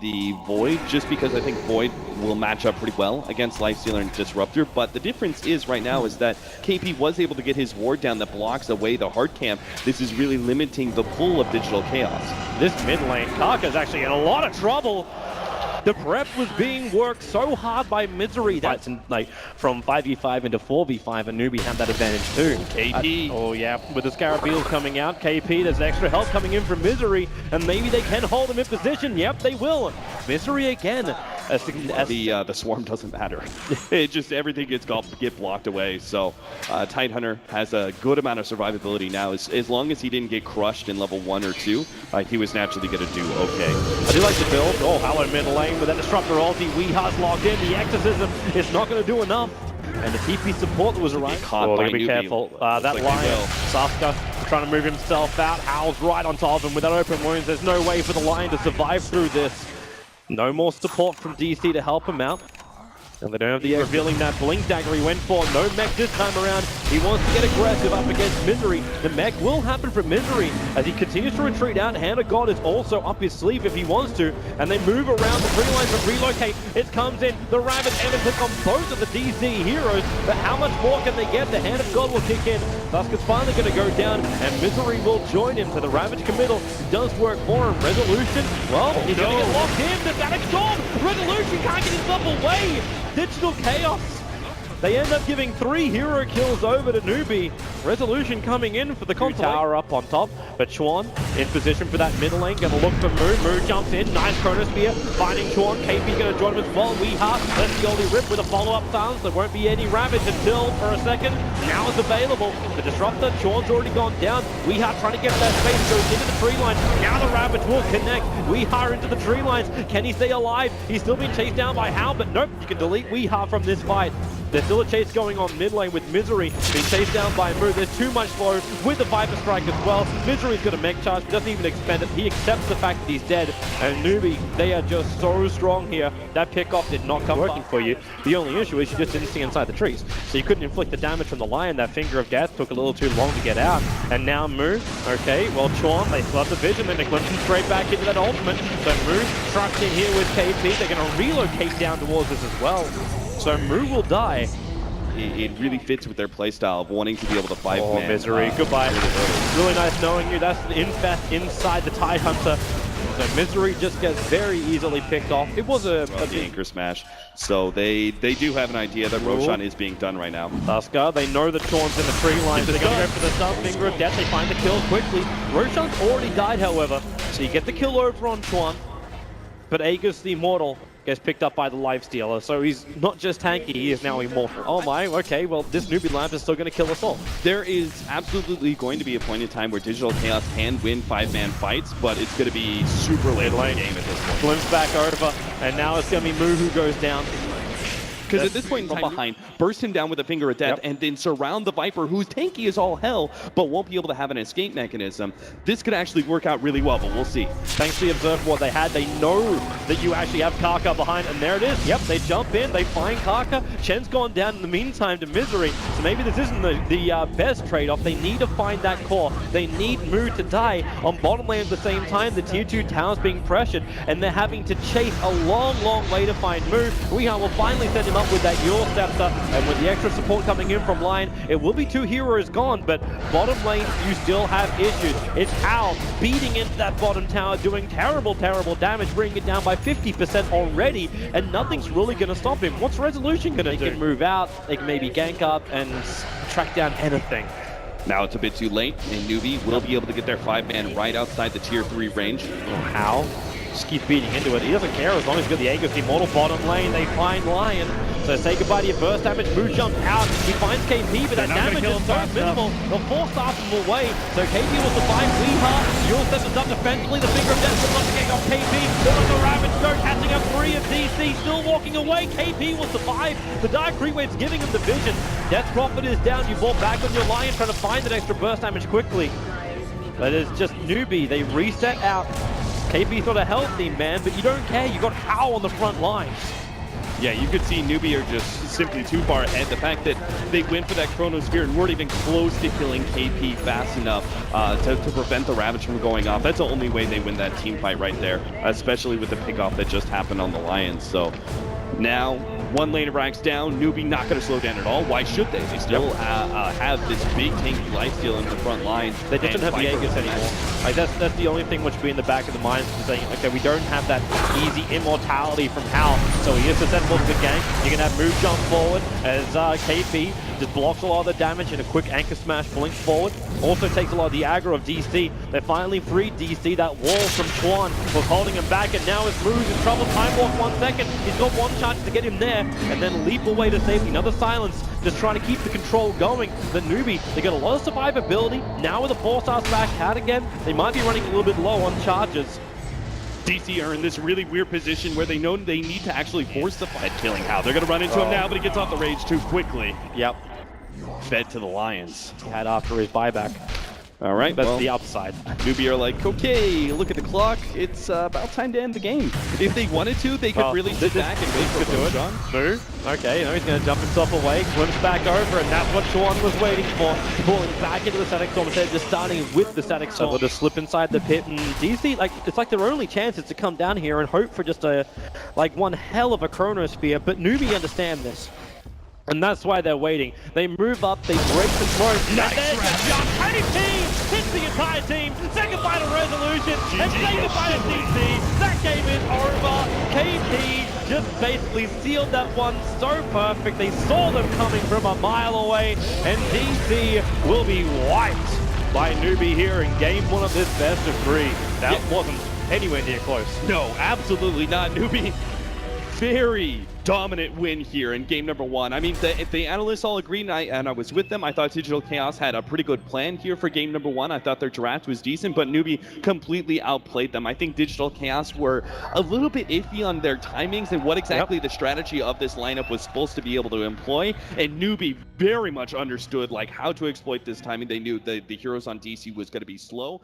the Void, just because I think Void will match up pretty well against Lifestealer and Disruptor. But the difference is right now is that KP was able to get his ward down that blocks away the hard camp. This is really limiting the pull of Digital Chaos. This mid lane, Kaka's actually in a lot of trouble. The prep was being worked so hard by Misery. That's like from 5v5 into 4v5, and Newbee had that advantage too. KP. Oh yeah, with the Scarabeels coming out, KP, there's extra help coming in from Misery, and maybe they can hold him in position. Yep, they will. Misery again. The swarm doesn't matter. It just, everything get blocked away. So Tidehunter has a good amount of survivability now. As long as he didn't get crushed in level 1 or 2, he was naturally going to do okay. I do like the build. Oh, Hallow mid lane with that Disruptor ulti. Weeha's locked in. The Exorcism is not going to do enough. And the TP support that was around. Oh, they be careful. That like Lion, Safka trying to move himself out. Howl's right on top of him with that open wounds. There's no way for the Lion to survive through this. No more support from DC to help him out. And they don't have the revealing that Blink Dagger he went for. No mech this time around. He wants to get aggressive up against Misery. The mech will happen for Misery as he continues to retreat out. Hand of God is also up his sleeve if he wants to. And they move around the tree lines and relocate. It comes in. The Ravage and pick on both of the DC heroes. But how much more can they get? The Hand of God will kick in. Tusk is finally going to go down. And Misery will join him to the Ravage committal. It does work for him. Resolution, well, he's going to get locked in. The Panic Storm. Resolution can't get himself away. Digital Chaos. They end up giving 3 hero kills over to Newbee. Resolution coming in for the tower up on top, but Chuan in position for that middle lane, gonna look for Moo. Moo jumps in, nice Chronosphere, finding Chuan. KP gonna join him as well. Weeha lets the oldie rip with a follow-up silence. There won't be any Ravage until, for a second, now it's available. The Disruptor, Chuan's already gone down. Weeha trying to get that space, goes into the tree line. Now the Ravage will connect. Weeha into the tree lines. Can he stay alive? He's still being chased down by Hal, but nope, you can delete Weeha from this fight. There's still a chase going on mid lane with Misery being chased down by Moo. There's too much slow with the Viper Strike as well. Misery's got a mech charge, doesn't even expend it. He accepts the fact that he's dead. And Newbee, they are just so strong here. That pickoff did not come working for you. The only issue is you just didn't see inside the trees. So you couldn't inflict the damage from the Lion. That Finger of Death took a little too long to get out. And now Moo, okay, well Chuan, they still have the vision and they glimpse him straight back into that ultimate. So Moo trucks in here with KP. They're going to relocate down towards this as well. So Moo will die. It really fits with their playstyle of wanting to be able to fight. Oh, Misery, goodbye. Really nice knowing you. That's the infest inside the Tidehunter. So Misery just gets very easily picked off. It was the anchor smash. So they do have an idea that Roshan is being done right now. Tusker, they know that Chuan's in the tree line. So they're going to go for the sub Finger of Death. They find the kill quickly. Roshan's already died, however. So you get the kill over on Chuan. But Aegis the Immortal gets picked up by the Lifestealer, so he's not just tanky, he is now immortal. Oh my, okay, well this Newbee Lamp is still going to kill us all. There is absolutely going to be a point in time where Digital Chaos can win 5-man fights, but it's going to be super late lane game at this point. Glimpse back over, and now it's going to be Moo who goes down. Because at this point in time, behind, burst him down with a Finger of Death, and then surround the Viper, who's tanky as all hell, but won't be able to have an escape mechanism. This could actually work out really well, but we'll see. Thanks to the Observe what they had, they know that you actually have Kaka behind, and there it is. Yep, they jump in, they find Kaka. Chen's gone down in the meantime to Misery, so maybe this isn't the best trade-off. They need to find that core. They need Moo to die on bottom lane at the same time. The tier 2 tower's being pressured, and they're having to chase a long, long way to find Moo. Weeha will finally send him up with that Yule Scepter, and with the extra support coming in from Lion, it will be 2 heroes gone, but bottom lane, you still have issues. It's Hal beating into that bottom tower, doing terrible, terrible damage, bringing it down by 50% already, and nothing's really going to stop him. What's Resolution going to do? They can move out, they can maybe gank up and track down anything. Now it's a bit too late, and Newbee will be able to get their 5-man right outside the tier 3 range. Hal just keeps beating into it. He doesn't care as long as he's got the Aegis Immortal bottom lane. They find Lion. So say goodbye to your burst damage. Moo jumps out. He finds KP, but that damage is so minimal. They'll force him away. So KP will survive. Weeha, Yule sets us up defensively. The Finger of Death will not get off KP. They'll let the Ravage go, catching up 3 of DC. Still walking away. KP will survive. The Dark Rewave's giving him the vision. Death Prophet is down. You fall back on your Lion, trying to find that extra burst damage quickly. But it's just Newbee. They reset out. KP's not a healthy man, but you don't care. You got Hal on the front lines. Yeah, you could see Newbee are just simply too far ahead. The fact that they went for that Chronosphere and weren't even close to killing KP fast enough to prevent the Ravage from going off. That's the only way they win that team fight right there, especially with the pickoff that just happened on the Lions. So now, one lane of ranks down, Newbee not going to slow down at all. Why should they? They still have this big tanky lifesteal in the front line. They just don't have the Aegis anymore. Like that's the only thing which be in the back of the minds is saying, okay, we don't have that easy immortality from Hal, so he is susceptible to the gank. You can have move jump forward as KP just blocks a lot of the damage in a quick anchor smash blink forward. Also takes a lot of the aggro of DC. They finally freed DC. That wall from Chuan was holding him back, and now his move's in trouble. Time walk 1 second. He's got one chance to get him there, and then leap away to safety. Another silence, just trying to keep the control going. The Newbee, they got a lot of survivability. Now with a 4-star back hat again, they might be running a little bit low on charges. DC are in this really weird position where they know they need to actually force the fight, killing Hal. They're going to run into him now, but he gets off the rage too quickly. Yep. Fed to the Lions. He had after his buyback. All right, That's the upside. Newbee are like, okay, look at the clock. It's about time to end the game. If they wanted to, they could really sit back and wait for do it. John. Move. Okay, you know, he's going to jump himself away, glimpse back over, and that's what Chuan was waiting for. Pulling back into the static storm instead of just starting with the static storm. So they'll just slip inside the pit, and DC, like, it's like their only chance is to come down here and hope for just one hell of a Chronosphere, but Newbee understand this. And that's why they're waiting. They move up, they break the throat. Nice and there's a jump. KP hits the entire team. Second final resolution. And say goodbye to DC. That game is over. KP just basically sealed that one so perfect. They saw them coming from a mile away. And DC will be wiped by Newbee here in game 1 of this best of 3. That wasn't anywhere near close. No, absolutely not. Newbee, very dominant win here in game number 1. I mean, the analysts all agreed, and I was with them. I thought Digital Chaos had a pretty good plan here for game number 1. I thought their draft was decent, but Newbee completely outplayed them. I think Digital Chaos were a little bit iffy on their timings and what exactly the strategy of this lineup was supposed to be able to employ, and Newbee very much understood like how to exploit this timing. They knew the heroes on DC was going to be slow.